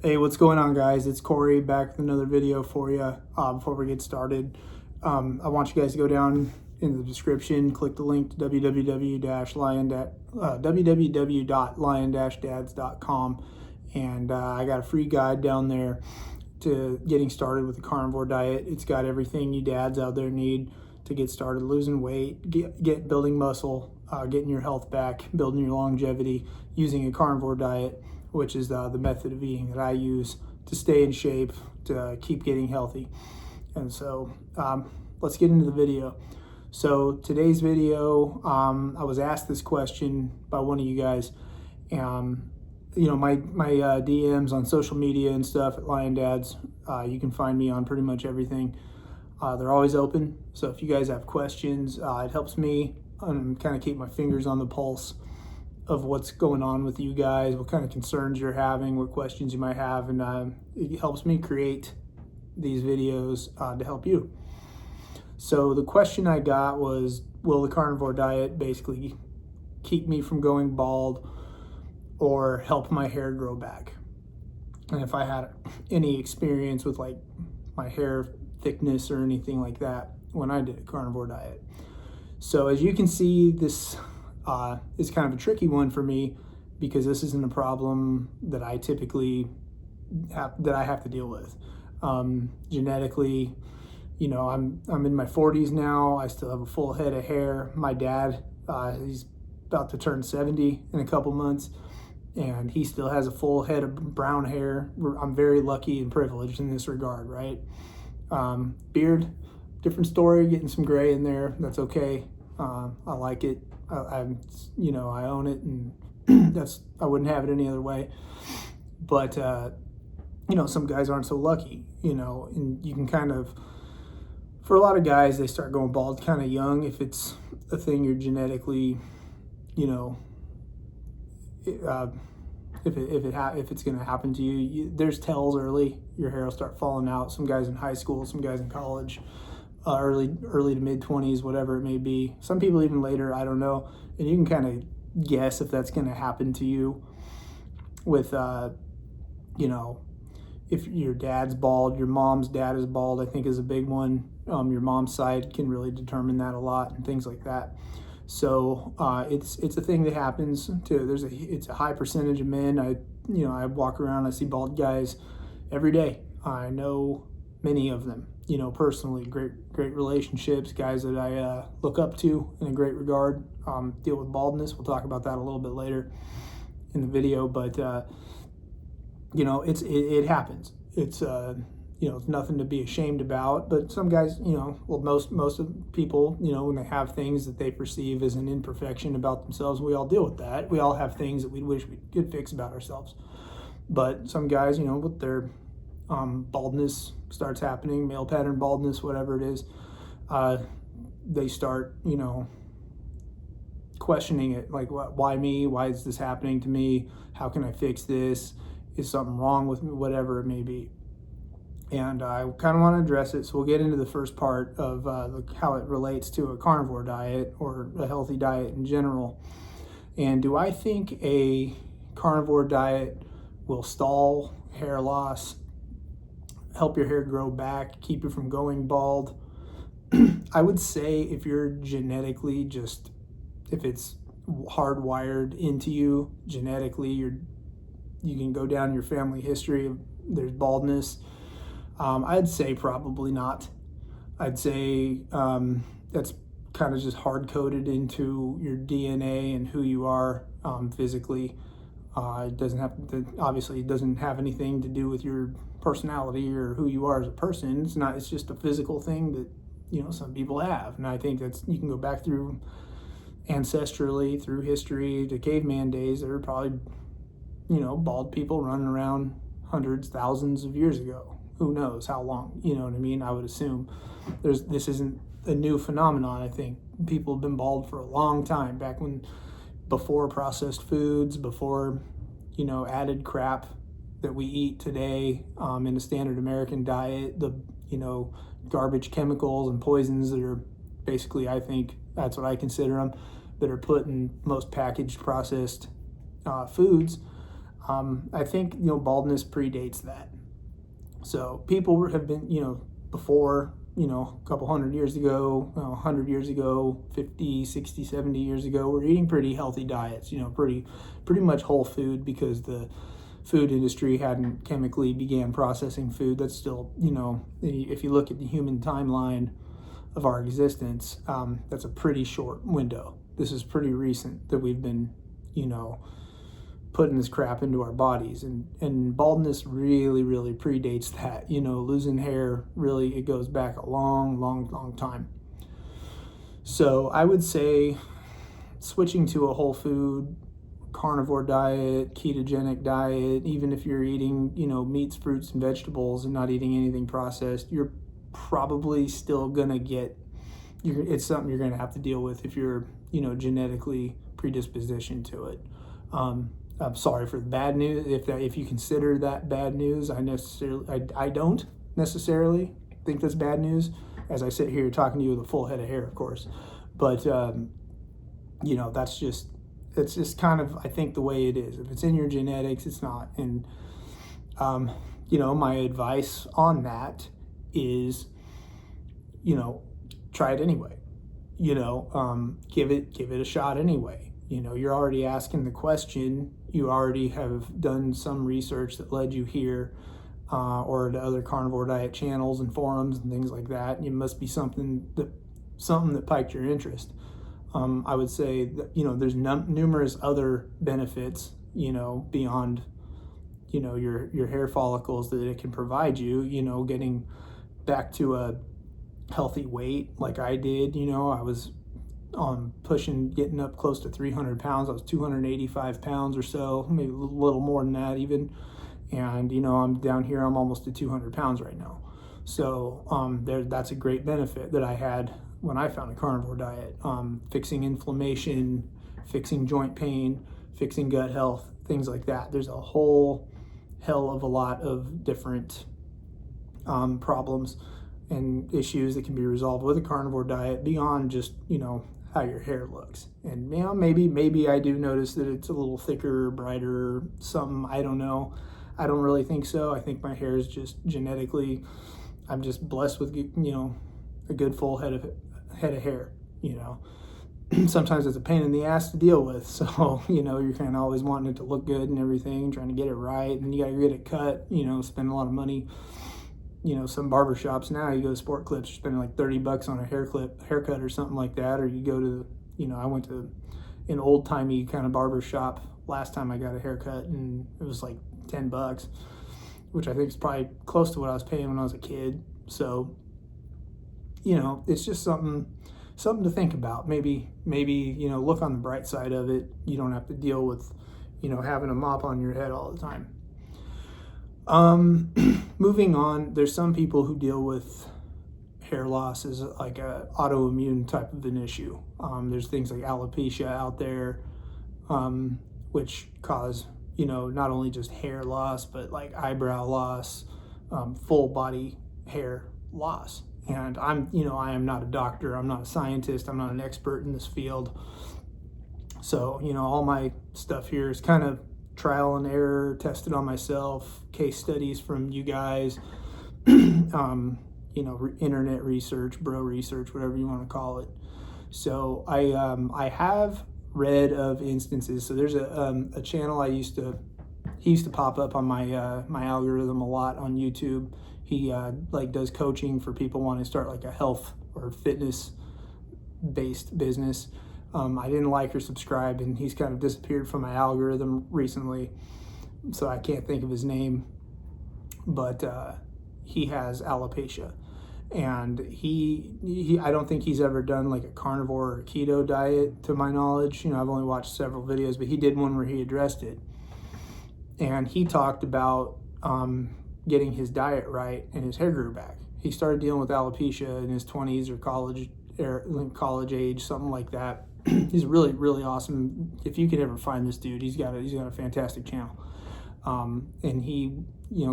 Hey, what's going on, guys? It's Corey back with another video for you. Before we get started, I want you guys to go down in the description, click the link to www.lion-dads.com, and I got a free guide down there to getting started with the carnivore diet. It's got everything you dads out there need to get started losing weight, get building muscle, getting your health back, building your longevity using a carnivore diet, which is the method of eating that I use to stay in shape, to keep getting healthy. And so let's get into the video. So today's video, I was asked this question by one of you guys. You know, my DMs on social media and stuff at Lion Dads, you can find me on pretty much everything. They're always open. So if you guys have questions, it helps me kind of keep my fingers on the pulse of what's going on with you guys, what kind of concerns you're having, what questions you might have, and it helps me create these videos to help you. So the question I got was, will the carnivore diet basically keep me from going bald or help my hair grow back? And if I had any experience with like my hair thickness or anything like that when I did a carnivore diet. So as you can see, this is kind of a tricky one for me because this isn't a problem that I typically have to deal with. Genetically, you know, I'm in my 40s now. I still have a full head of hair. My dad, he's about to turn 70 in a couple months, and he still has a full head of brown hair. I'm very lucky and privileged in this regard, right? Beard, different story, getting some gray in there. That's okay. I like it. I own it, and I wouldn't have it any other way. But you know, some guys aren't so lucky, you know, and you can kind of, for a lot of guys, they start going bald kind of young if it's a thing you're genetically, you know, if it's going to happen to you, there's tells early. Your hair will start falling out. Some guys in high school, some guys in college. Early to mid 20s, whatever it may be. Some people even later, I don't know. And you can kind of guess if that's going to happen to you with, you know, if your dad's bald, your mom's dad is bald, I think is a big one. Your mom's side can really determine that a lot and things like that. So it's a thing that happens too. It's a high percentage of men. I walk around, I see bald guys every day. I know many of them, you know, personally, great relationships, guys that I look up to in a great regard, deal with baldness. We'll talk about that a little bit later in the video, but you know, it happens. It's you know, it's nothing to be ashamed about, but some guys, you know, well, most of people, you know, when they have things that they perceive as an imperfection about themselves, we all deal with that. We all have things that we wish we could fix about ourselves. But some guys, you know, with their baldness starts happening, male pattern baldness, whatever it is, they start, you know, questioning it, like, why me? Why is this happening to me? How can I fix this? Is something wrong with me? Whatever it may be. And I kind of want to address it, so we'll get into the first part of how it relates to a carnivore diet or a healthy diet in general. And do I think a carnivore diet will stall hair loss, help your hair grow back, keep you from going bald? I would say if you're genetically if it's hardwired into you genetically, you can go down your family history of there's baldness. I'd say probably not. I'd say that's kind of just hard coded into your DNA and who you are physically. It doesn't have to, obviously it doesn't have anything to do with your personality or who you are as a person. It's just a physical thing that, you know, some people have. And I think you can go back through ancestrally, through history, to caveman days. There were probably, you know, bald people running around hundreds, thousands of years ago. Who knows how long, you know what I mean? I would assume this isn't a new phenomenon. I think people have been bald for a long time, before processed foods, before, you know, added crap that we eat today in the standard American diet, the, you know, garbage chemicals and poisons that are basically, I think that's what I consider them, that are put in most packaged processed foods. I think, baldness predates that. So people have been, before, a couple hundred years ago, 100 years ago, 50, 60, 70 years ago, we're eating pretty healthy diets, pretty much whole food, because the food industry hadn't chemically began processing food. That's still, if you look at the human timeline of our existence, that's a pretty short window. This is pretty recent that we've been, putting this crap into our bodies, and baldness really predates that. Losing hair, really, it goes back a long time. So I would say switching to a whole food carnivore diet, ketogenic diet, even if you're eating meats, fruits, and vegetables and not eating anything processed, you're probably still gonna get, it's something you're gonna have to deal with if you're genetically predispositioned to it. I'm sorry for the bad news. If you consider that bad news, I don't necessarily think that's bad news, as I sit here talking to you with a full head of hair, of course. But it's just kind of, I think, the way it is. If it's in your genetics, it's not. And my advice on that is, try it anyway. Give it a shot anyway. You're already asking the question. You already have done some research that led you here, or to other carnivore diet channels and forums and things like that. It must be something that piqued your interest. I would say that there's numerous other benefits beyond your hair follicles that it can provide you. Getting back to a healthy weight like I did. I was getting up close to 300 pounds. I was 285 pounds or so, maybe a little more than that even. And, I'm down here, I'm almost at 200 pounds right now. So that's a great benefit that I had when I found a carnivore diet. Fixing inflammation, fixing joint pain, fixing gut health, things like that. There's a whole hell of a lot of different problems and issues that can be resolved with a carnivore diet beyond just, how your hair looks. And maybe I do notice that it's a little thicker, brighter, something. I don't know. I don't really think so. I think my hair is just genetically, I'm just blessed with a good full head of hair. Sometimes it's a pain in the ass to deal with. So you're kind of always wanting it to look good and everything, trying to get it right, and you got to get it cut. Spend a lot of money. Some barber shops now, you go to Sport Clips, you're spending like $30 on a haircut or something like that. Or you go to, I went to an old timey kind of barber shop last time I got a haircut, and it was like $10, which I think is probably close to what I was paying when I was a kid. So, it's just something to think about. Maybe, look on the bright side of it. You don't have to deal with, having a mop on your head all the time. Moving on, there's some people who deal with hair loss as like a autoimmune type of an issue. There's things like alopecia out there, which cause, not only just hair loss, but like eyebrow loss, full body hair loss. And I am not a doctor, I'm not a scientist, I'm not an expert in this field. So, all my stuff here is kind of trial and error, tested on myself, case studies from you guys, internet research, bro research, whatever you want to call it. So I have read of instances. So there's a channel he used to pop up on my my algorithm a lot on YouTube. He does coaching for people wanting to start like a health or fitness based business. I didn't like or subscribe, and he's kind of disappeared from my algorithm recently, so I can't think of his name, but he has alopecia, and he I don't think he's ever done like a carnivore or keto diet to my knowledge. I've only watched several videos, but he did one where he addressed it, and he talked about getting his diet right, and his hair grew back. He started dealing with alopecia in his 20s or college age, something like that. He's really awesome. If you could ever find this dude, he's got a fantastic channel. And he,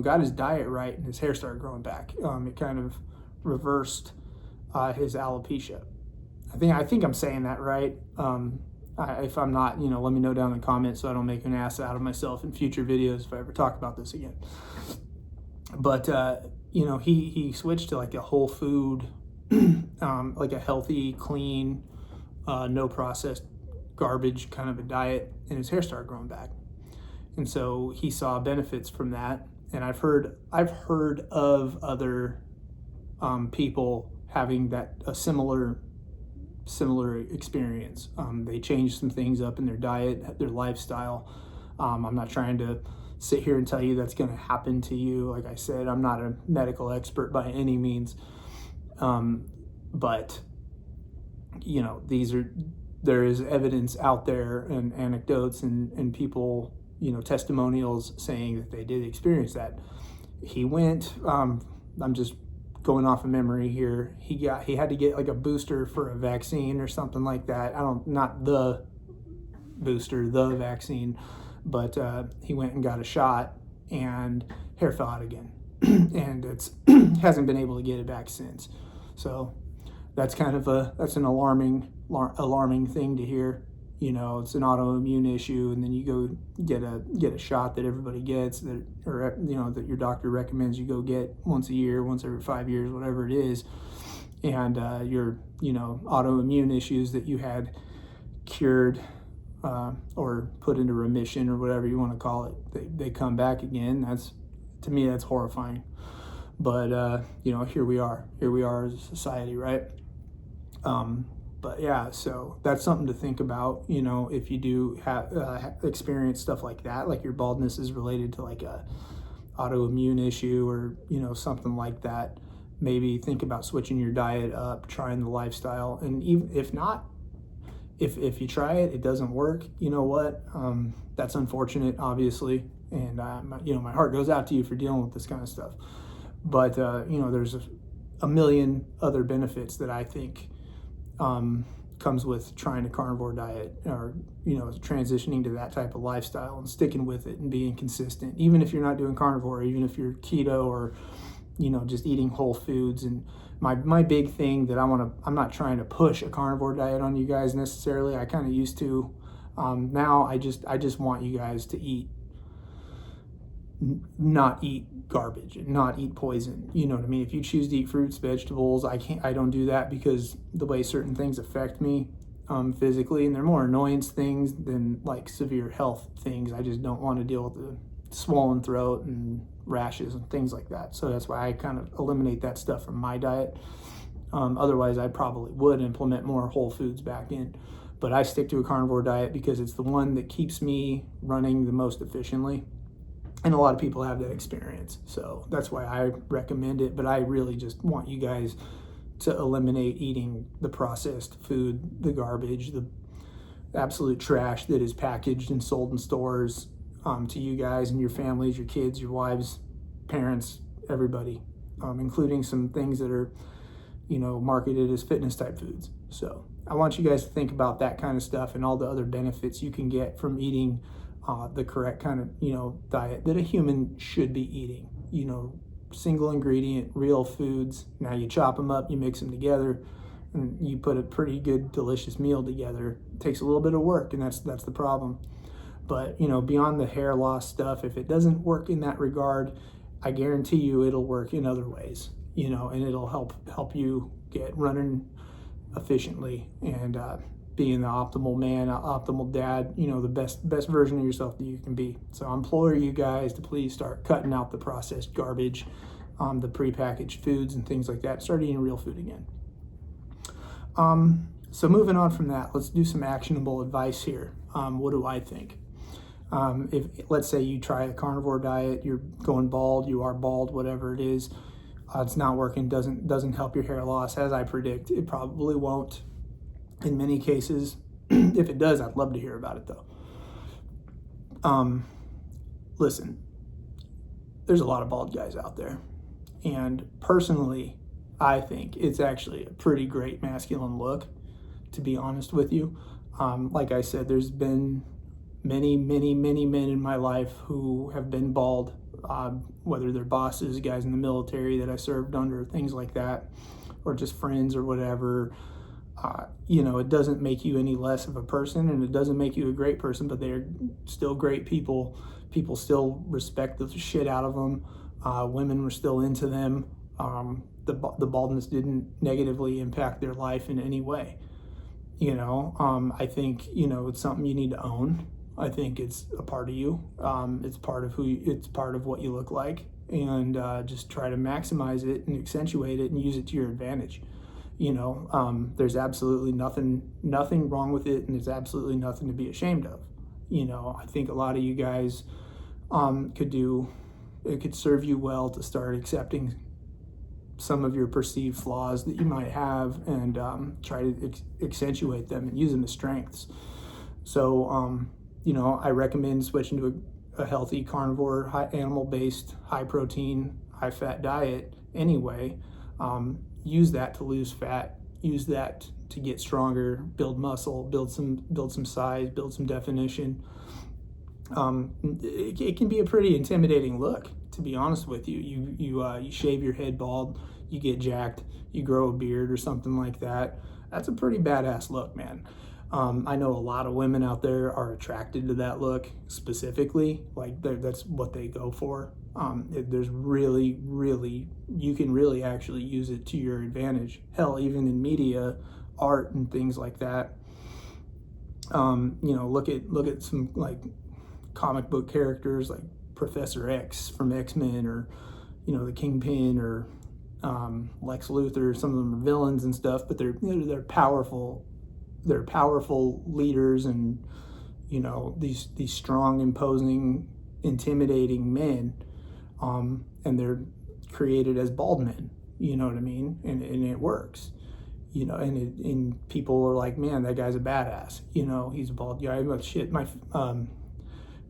got his diet right, and his hair started growing back. It kind of reversed his alopecia. I think I'm saying that right. If I'm not, let me know down in the comments so I don't make an ass out of myself in future videos if I ever talk about this again. But he switched to like a whole food, like a healthy, clean, no processed garbage kind of a diet, and his hair started growing back. And so he saw benefits from that. And I've heard of other people having a similar experience. They changed some things up in their diet, their lifestyle. I'm not trying to sit here and tell you that's going to happen to you. Like I said, I'm not a medical expert by any means. But there is evidence out there and anecdotes and people, testimonials saying that they did experience that. He went, I'm just going off of memory here. He had to get like a booster for a vaccine or something like that. Not the booster, the vaccine, but he went and got a shot and hair fell out again. And it's hasn't been able to get it back since. So that's kind of that's an alarming thing to hear. It's an autoimmune issue, and then you go get a shot that everybody gets, that your doctor recommends you go get once a year, once every 5 years, whatever it is, and your autoimmune issues that you had cured or put into remission or whatever you want to call it, they come back again. To me, that's horrifying. But here we are as a society, right? But yeah, so that's something to think about, if you do have experience stuff like that, like your baldness is related to like a autoimmune issue or, something like that. Maybe think about switching your diet up, trying the lifestyle. And even if not, if you try it, it doesn't work, you know what? That's unfortunate, obviously. And, my heart goes out to you for dealing with this kind of stuff. But, there's a million other benefits that I think comes with trying a carnivore diet or, transitioning to that type of lifestyle and sticking with it and being consistent, even if you're not doing carnivore, even if you're keto or, just eating whole foods. And my big thing that I'm not trying to push a carnivore diet on you guys necessarily. I kind of used to. Now I just want you guys to not eat garbage and not eat poison. You know what I mean? If you choose to eat fruits, vegetables, I don't do that because the way certain things affect me physically, and they're more annoyance things than like severe health things. I just don't want to deal with the swollen throat and rashes and things like that. So that's why I kind of eliminate that stuff from my diet. Otherwise, I probably would implement more whole foods back in. But I stick to a carnivore diet because it's the one that keeps me running the most efficiently. And a lot of people have that experience. So that's why I recommend it. But I really just want you guys to eliminate eating the processed food, the garbage, the absolute trash that is packaged and sold in stores to you guys and your families, your kids, your wives, parents, everybody, including some things that are, marketed as fitness type foods. So I want you guys to think about that kind of stuff and all the other benefits you can get from eating the correct kind of, diet that a human should be eating, single ingredient, real foods. Now you chop them up, you mix them together, and you put a pretty good, delicious meal together. It takes a little bit of work, and that's the problem. But, beyond the hair loss stuff, if it doesn't work in that regard, I guarantee you it'll work in other ways, and it'll help you get running efficiently and being the optimal man, optimal dad, the best version of yourself that you can be. So I implore you guys to please start cutting out the processed garbage, the prepackaged foods and things like that. Start eating real food again. So moving on from that, let's do some actionable advice here. What do I think? If let's say you try a carnivore diet, you're going bald, you are bald, whatever it is, it's not working, doesn't help your hair loss, as I predict. It probably won't in many cases. If it does, I'd love to hear about it though. Listen, there's a lot of bald guys out there, and personally, I think it's actually a pretty great masculine look, to be honest with you. Like I said, there's been many men in my life who have been bald, whether they're bosses, guys in the military that I served under, things like that, or just friends or whatever. it doesn't make you any less of a person, and it doesn't make you a great person, but they're still great people. People still respect the shit out of them. Women were still into them. The baldness didn't negatively impact their life in any way. I think, it's something you need to own. I think it's a part of you. It's part of it's part of what you look like, and just try to maximize it and accentuate it and use it to your advantage. There's absolutely nothing wrong with it, and there's absolutely nothing to be ashamed of. I think a lot of you guys it could serve you well to start accepting some of your perceived flaws that you might have, and try to accentuate them and use them as strengths. So, I recommend switching to a healthy carnivore, animal-based, high-protein, high-fat diet anyway. Use that to lose fat. Use that to get stronger, build muscle, build some size, build some definition. It can be a pretty intimidating look, to be honest with you. You shave your head bald, you get jacked, you grow a beard or something like that. That's a pretty badass look, man. I know a lot of women out there are attracted to that look specifically. Like that's what they go for. There's really, you can really actually use it to your advantage. Hell, even in media, art, and things like that. Look at some like comic book characters like Professor X from X-Men, or the Kingpin, or Lex Luthor. Some of them are villains and stuff, but they're powerful. They're powerful leaders, and these strong, imposing, intimidating men, and they're created as bald men. You know what I mean? And it works. And people are like, man, that guy's a badass. He's a bald guy. But shit,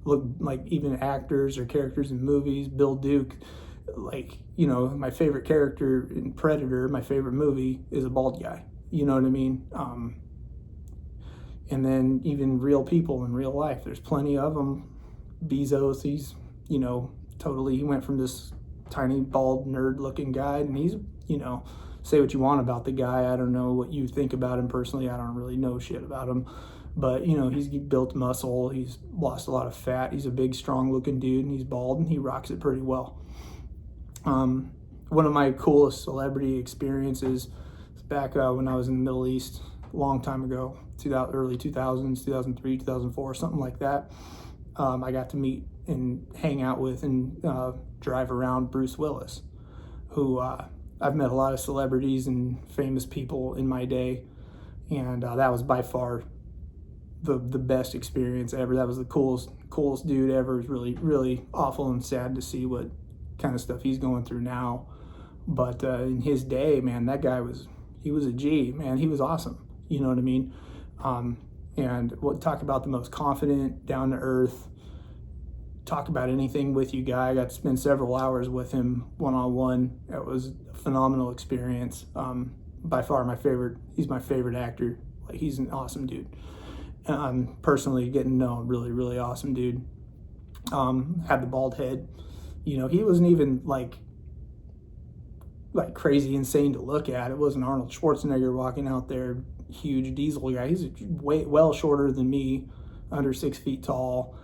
look, like even actors or characters in movies, Bill Duke, like, my favorite character in Predator, my favorite movie, is a bald guy. You know what I mean? And then even real people in real life, there's plenty of them. Bezos, he's, he went from this tiny, bald, nerd-looking guy, and he's, say what you want about the guy. I don't know what you think about him personally. I don't really know shit about him. But, he's built muscle. He's lost a lot of fat. He's a big, strong-looking dude, and he's bald, and he rocks it pretty well. One of my coolest celebrity experiences is back when I was in the Middle East a long time ago, early 2000s, 2003, 2004, something like that. I got to meet and hang out with and drive around Bruce Willis, who I've met a lot of celebrities and famous people in my day, and that was by far the best experience ever. That was the coolest dude ever. It was really, really awful and sad to see what kind of stuff he's going through now. But in his day, man, that guy he was a G, man. He was awesome. You know what I mean? And we'll talk about the most confident, down to earth, talk about anything with you guy. I got to spend several hours with him one-on-one. It was a phenomenal experience. By far my favorite. He's my favorite actor. Like, he's an awesome dude. Personally getting to know him, really, really awesome dude. Had the bald head. He wasn't even like crazy insane to look at. It wasn't Arnold Schwarzenegger walking out there, huge diesel guy. He's well shorter than me, under 6 feet tall,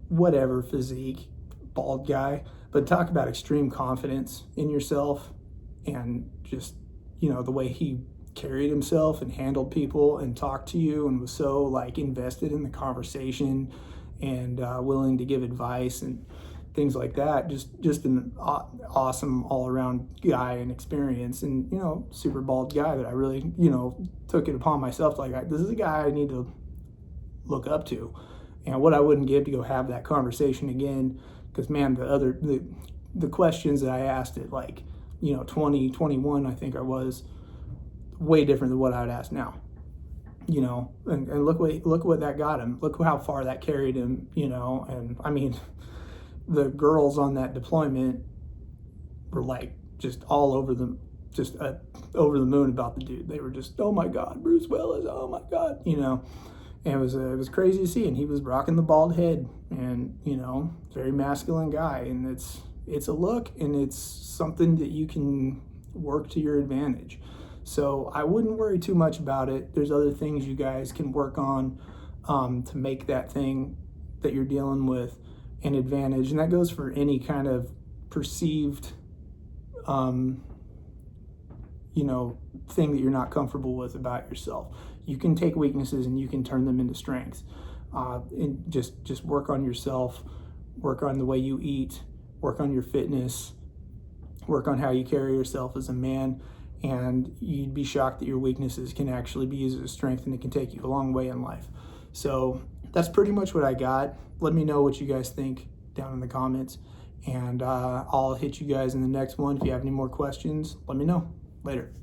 whatever physique, bald guy. But talk about extreme confidence in yourself, and just, the way he carried himself and handled people and talked to you and was so like invested in the conversation and willing to give advice and things like that. Just an awesome all-around guy and experience, and super bald guy that I really took it upon myself, like, this is a guy I need to look up to, and what I wouldn't give to go have that conversation again. Because, man, the questions that I asked at 20, 21, I think I was, way different than what I would ask now. And look what that got him. Look how far that carried him. And I mean, the girls on that deployment were like just all over them, just over the moon about the dude. They were just, oh my God, Bruce Willis, oh my God, And it was crazy to see, and he was rocking the bald head, and very masculine guy, and it's a look, and it's something that you can work to your advantage. So I wouldn't worry too much about it. There's other things you guys can work on to make that thing that you're dealing with an advantage. And that goes for any kind of perceived, thing that you're not comfortable with about yourself. You can take weaknesses and you can turn them into strengths. And just work on yourself, work on the way you eat, work on your fitness, work on how you carry yourself as a man, and you'd be shocked that your weaknesses can actually be used as a strength, and it can take you a long way in life. So that's pretty much what I got. Let me know what you guys think down in the comments, and I'll hit you guys in the next one. If you have any more questions, let me know. Later.